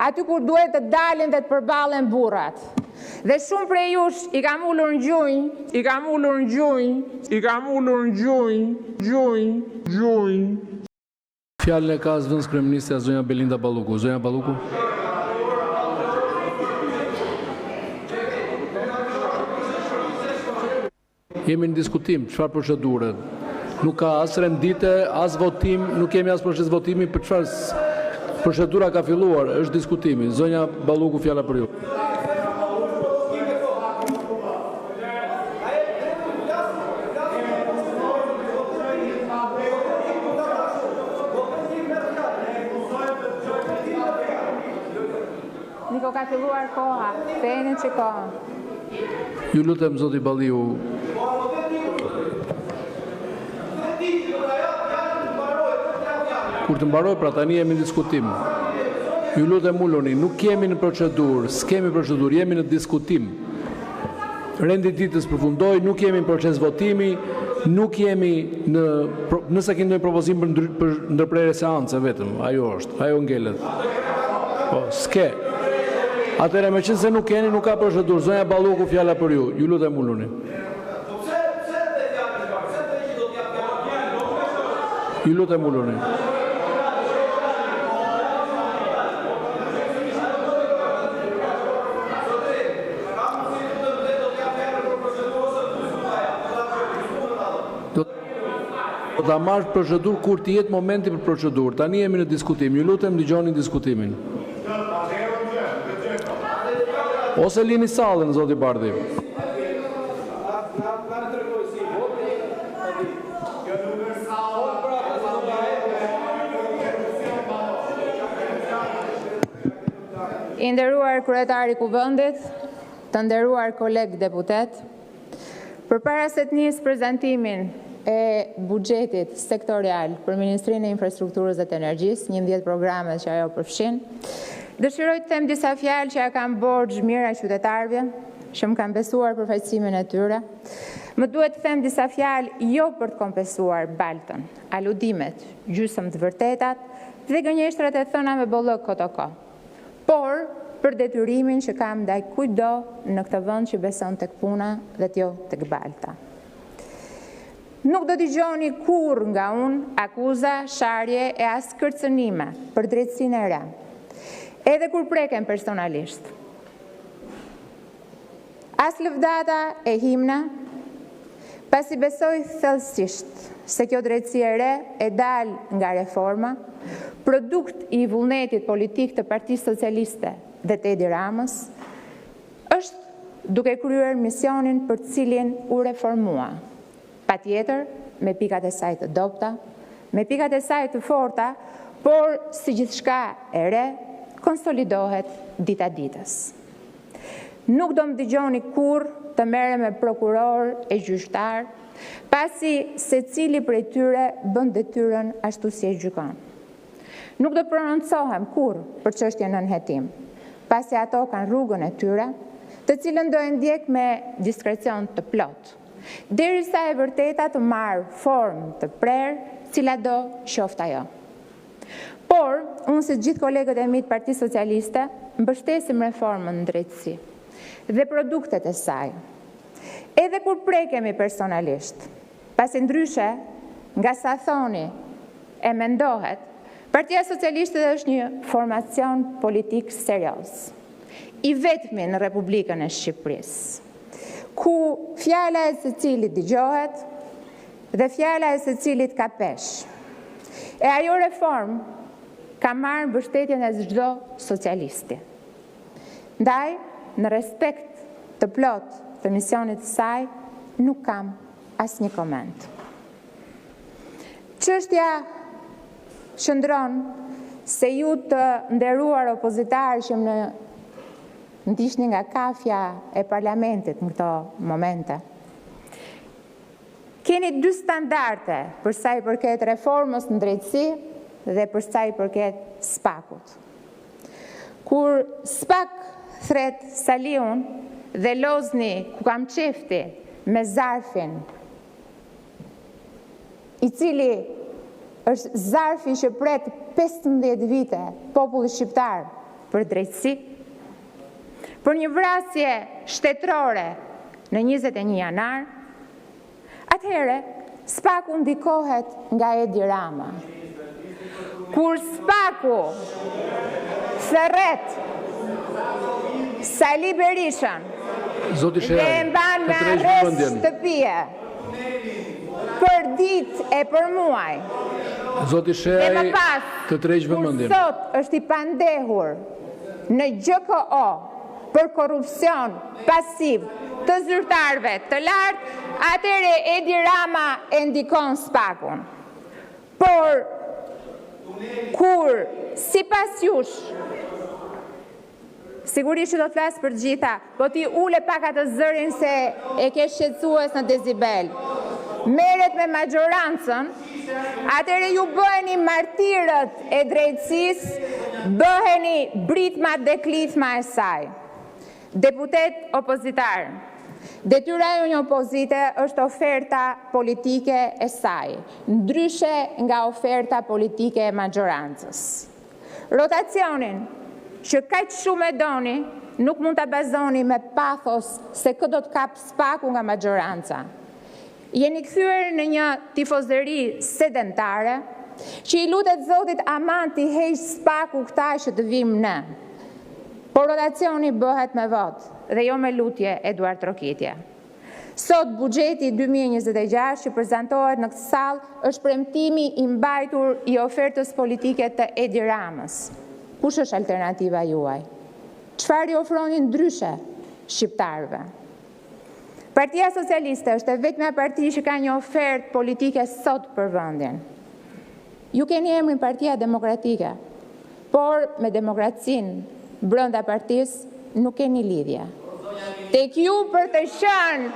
aty kur duhet të dalin dhe të përballen burrat. Dhe shumë prej jush i kam ullur në gjunjë. Fjalën e ka zëvendës kryeministja zonja Belinda Balluku. Zonja Balluku. Jemi në diskutim, çfarë procedure? Nuk ka as rendite, as votim, nuk kemi as proces votimi, për çfarë procedura ka filluar, është diskutimi. Zonja Balluku, fjala për ju. Niko ka filluar koha, fejnë që koha. Ju lutem zoti Balliu. Kur të mbaroj, pra tani jemi në diskutim. Ju lutem uluni, nuk jemi në procedurë, s'kemi procedurë, jemi në diskutim. Rendi ditës përfundoi, nuk jemi në proces votimi, nuk jemi nëse keni ndonjë propozim për ndërprerje seance vetëm, ajo është, ajo ngelet. Po, s'ke. Atëherë meqense nuk keni, nuk ka procedurë. Zonja Balluku, fjala për ju. Ju lutem uluni. Ju lutem uluni. Do ta marrë procedurë kur të jetë momenti për procedurë. Tani jemi në diskutim. Ju lutem dëgjoni diskutimin. Ose lini sallën, zoti Bardhi. I nderuar kryetari i Kuvendit, të nderuar kolegë deputet, përpara se të nisë prezantimin e buxhetit sektorial për Ministrinë e Infrastrukturës dhe të Energjisë, 11 programet që ajo përfshin, dëshiroj të them disa fjalë që ja kam borxh mira qytetarëve, që më kanë besuar për faqësimin e tyre. Më duhet të them disa fjalë jo për të kompensuar baltën, aludimet, gjysmë të vërtetat dhe gënjeshtrat e thëna me bollëk kotoko, por për detyrimin që kam ndaj kujdo në këtë vend që beson tek puna dhe jo tek balta. Nuk do dëgjoni kurrë nga unë akuza, sharje e as kërcënime për drejtësinë e re, edhe kur preken personalisht. As lëvdata e himna, pasi besoj thellësisht se kjo drejtësi e re e dal nga reforma, produkt i vullnetit politik të Partisë Socialiste dhe të Edi Ramës, është duke kryer misionin për cilin u reformua. Patjetër, me pikat e saj të dobta, me pikat e saj të forta, por si gjithçka e re, konsolidohet dita ditës. Nuk do më dëgjoni kurrë të merrem me prokuror e gjyqtar, pasi secili prej tyre bën detyrën ashtu si e gjykon. Nuk do prononcohem kurrë për çështjen nën hetim, pasi ato kanë rrugën e tyre, të cilën do e ndjek me diskrecion të plot, derisa e vërteta të marrë formë të prerë, cila do qoftë ajo. Por, unë si gjithë kolegët e mi të Partisë Socialiste, mbështesim reformën në drejtësi dhe produktet e saj, edhe kur prekemi personalisht, pasi ndryshe, nga sa thoni e mendohet, Partia Socialiste është një formacion politik serioz, i vetmi në Republikën e Shqipërisë, ku fjala e secilit dëgjohet dhe fjala e secilit ka peshë. E ajo reformë ka marrë mbështetjen e çdo socialisti. Ndaj, në respekt të plot të misionit të saj, nuk kam asnjë koment. Çështja shëndron se ju të nderuar opozitarë që më ndihni nga kafja e parlamentit në këto momente, keni dy standarde për sa i përket reformës në drejtësi dhe për sa i përket SPAK-ut. Kur SPAK thret Saliun dhe Lozni ku kam qefti me zarfin, i cili është zarfi që pret 15 vite populli shqiptar për drejtësi, për një vrasje shtetërore në 21 janar, atëhere SPAK-u ndikohet nga Edi Rama. Kur SPAK-u thërret Sali Berishën dhe mban me arrest shtëpie për ditë e për muaj, Zoti Sheaj, të tërheq vëmendjen. Kur sot është i pandehur në GKO për korrupsion pasiv të zyrtarëve të lartë, atëre Edi Rama e ndikon SPAK-un. Por kur sipas jush, sigurisht që do të flas për gjitha, po ti ule pak atë zërin se e ke shqetësues në decibel, merret me majorancën, atëre ju bëheni martirët e drejtësisë, bëheni britma dhe klithma e saj. Deputet opozitar, detyra e një opozite është oferta politike e saj, ndryshe nga oferta politike e majorancës. Rotacionin që kaq shumë e doni, nuk mund të bazoni me pathos se këtë do të kap SPAK-u nga majoranca. Jeni kthyer në një tifozëri sedentare, që i lutet Zotit aman t'i heq SPAK-u këta që të vim në. Por rotacioni bëhet me vot dhe jo me lutje Eduard Trokitje. Sot buxheti 2026 që prezantohet në këtë sallë është premtimi i mbajtur i ofertës politike të Edi Ramës. Kush është alternativa juaj? Çfarë i ofroni ndryshe shqiptarëve? Partia Socialiste është e vetmja parti që ka një ofertë politike sot për vendin. Ju keni emrin Partia Demokratike, por me demokracinë brenda partisë nuk keni lidhje. Tek ju për të qenë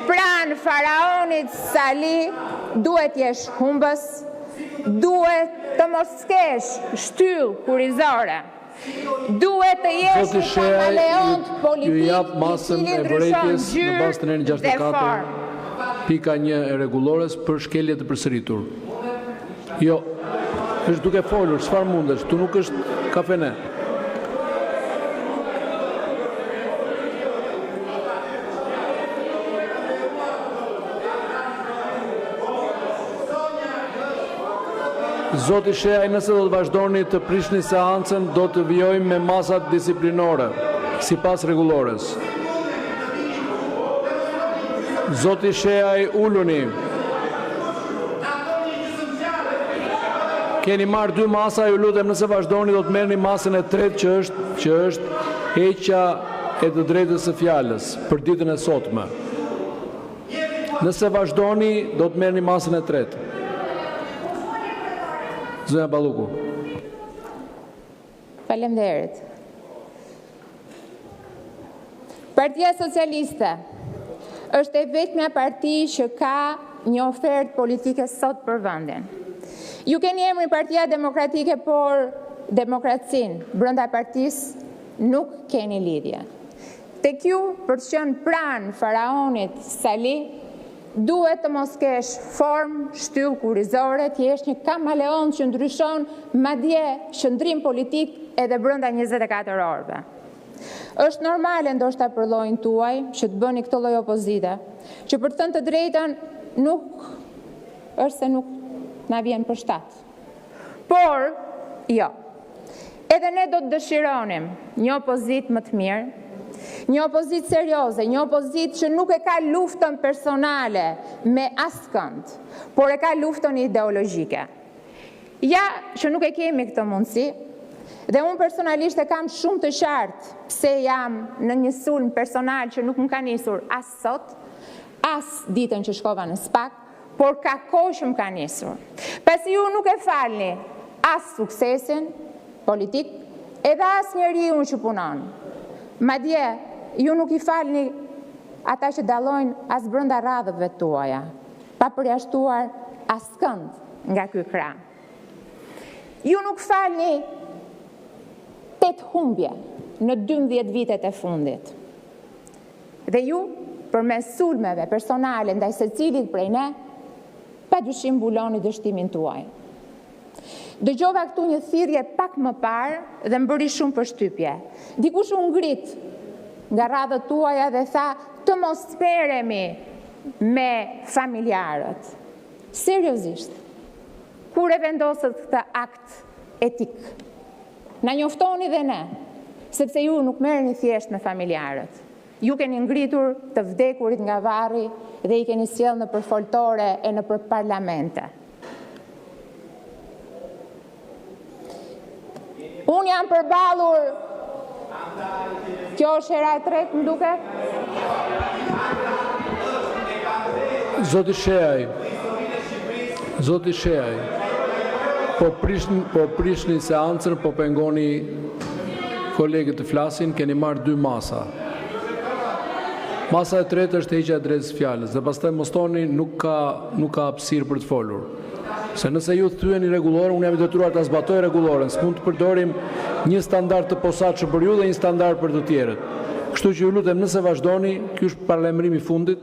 pranë faraonit Sali, duhet jesh humbës, duhet të mos kesh shtyllë kurizore, duhet të jesh një kamaleont politik ju jap masën e vërejtjes në bazë të nën 64 pika 1 e rregullores për shkelje të përsëritur. Jo, është duke folur, çfarë mundesh, tu nuk është kafene. Zoti Sheaj, nëse do të vazhdoni të prishni seancën, do të vijojmë me masat disiplinore, sipas rregullores. Zoti Sheaj, uluni. Keni marrë 2 masa, ju lutem nëse vazhdoni do të merrni masën e tretë që është heqja e të drejtës së fjalës për ditën e sotme. Nëse vazhdoni do të merrni masën e tretë. Zonja Balluku. Faleminderit. Partia Socialiste është e vetmja parti që ka një ofertë politike sot për vendin. Ju keni emrin Partia Demokratike, por demokracinë brenda partisë nuk keni lidhje. Tek ju, për të qenë pranë faraonit Sali, duhet të mos kesh formë, shtyllë kurizore, të jesh një kamaleon që ndryshon madje qëndrim politik edhe brenda 24 orëve. Është normale ndoshta për llojin tuaj që të bëni këtë lloj opozite, që për të thënë të drejtën nuk është se nuk na vjen për shtat. Por, jo. Edhe ne do të dëshironim një opozitë më të mirë, një opozitë serioze, një opozitë që nuk e ka luftën personale me askënd, por e ka luftën ideologjike. Ja që nuk e kemi këtë mundësi, dhe unë personalisht e kam shumë të qartë pse jam në një sulm personal që nuk më ka nisur as sot, as ditën që shkova në SPAK, por ka kohë që më ka nisur. Pasi ju nuk e falni as suksesin politik, edhe as njeriu që punon. Madje, ju nuk i falni ata që dallojnë as brenda radhëve tuaja, pa përjashtuar askënd nga ky krah. Ju nuk falni 8 humbje në 12 vitet e fundit. Dhe ju, përmes sulmeve personale ndaj secilit prej ne, padyshim mbuloni dështimin tuaj. Dëgjova këtu një thirrje pak më parë dhe më bëri shumë përshtypje. Dikush u ngrit nga radhët tuaja dhe tha të mos speremi me familjarët. Seriozisht, kur e vendosët këtë akt etik? Na njoftoni dhe ne, sepse ju nuk merreni thjesht me familjarët. Ju keni ngritur të vdekurit nga varri dhe i keni sjellë në përfoltore e në për parlamente. Unë jam përballur, kjo është hera e tretë, më duket? Zoti Sheaj, po prishni seancën, po pengoni kolegët të flasin, keni marrë 2 masa. Masa e tretë është heqja e drejtës fjalës, dhe pastaj mos thoni nuk ka hapësirë për të folur. Se nëse ju thyeni rregullore, unë jam i detyruar ta zbatoj rregulloren, s'mund të përdorim një standard të posaçëm për ju dhe një standard për të tjerët. Kështu që ju lutem, nëse vazhdoni, ky është paralajmërimi i fundit,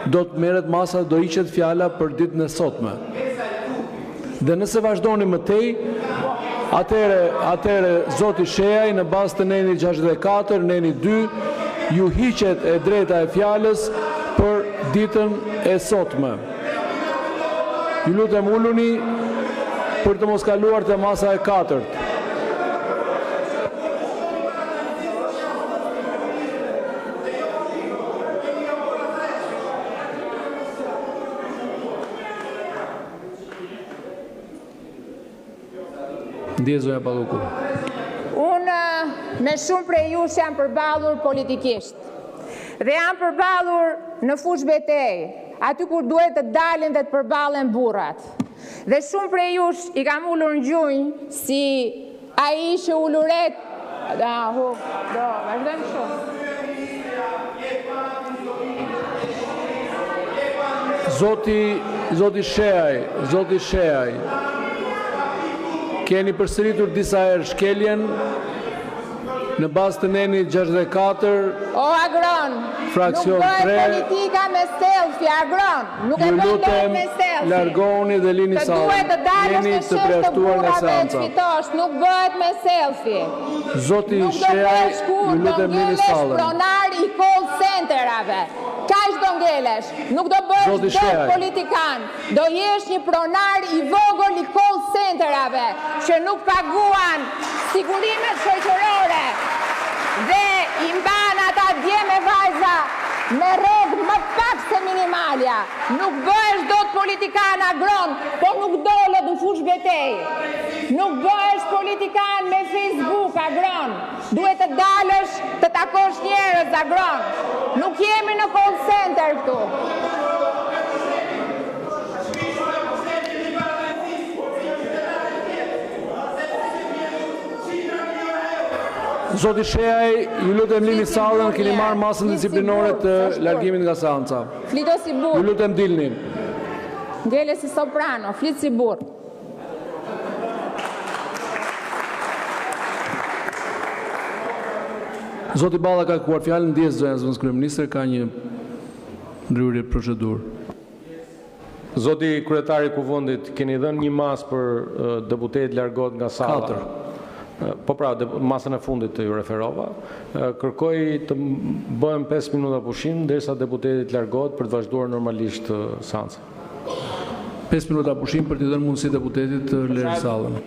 do të merret masa, do hiqet fjala për ditën e sotme. Dhe nëse vazhdoni më tej, atëre zoti Sheaj në bazë të nenit 64, nenit 2, ju hiqet e drejta e fjalës për ditën e sotme. Ju lutem uluni për të mos kaluar te masa e 4. Ndjezoja Palluku. Unë me shumë prej jush jam përballur politikisht. Dhe jam përballur në fushë betejë, aty kur duhet të dalin dhe të përballen burrat. Dhe shumë prej jush i kam ulur në gjunjë si ai që uluret. Vazhdojmë shumë. Zoti Sheaj, keni përsëritur disa herë shkeljen në bazë të nenit 64. O Agron, fraksion nuk 3. bëhet politika me selfie, Agron. Nuk e bëhet me selfie. Largoni dhe lini sallën. Të duhet të dalësh Jeni në të preashtuar nga seanca. Nuk bëhet me selfie. Zoti Sheaj, ju lutem lini sallën. Pronar i call centerave. Kaq do ngelesh, nuk do bësh dot politikan, do jesh një pronar i vogël i call centerave që nuk paguan sigurimet shoqërore dhe i mban ata dje me vajza me rrogë më pak se minimalja. Nuk bëhesh dot politikan, Agron, po nuk dolet në fushë betejë. Nuk bëhesh politikan me Facebook, Agron. Duhet të dalësh të takosh njerëz, Agron. Nuk jemi në call center këtu. Zoti Sheaj, ju lutem lini sallën, keni marrë masën disiplinore të largimit nga seanca. Flito si burr. Ju lutem dilni. Ngele si soprano, flit si burr. Zoti Balla ka kërkuar fjalën, ndjes zonja zëvendës kryeministër, ka një ndryrje procedurë. Zoti kryetari i kuvendit, keni dhënë një masë për deputet largohet nga salla. 4. Po pra, masën e fundit të ju referova. Kërkoj të bëhem 5 minuta pushim derisa deputeti largohet për të vazhduar normalisht seancën. 5 minuta pushim për t'i dhënë mundësi deputetit të lërë sallën.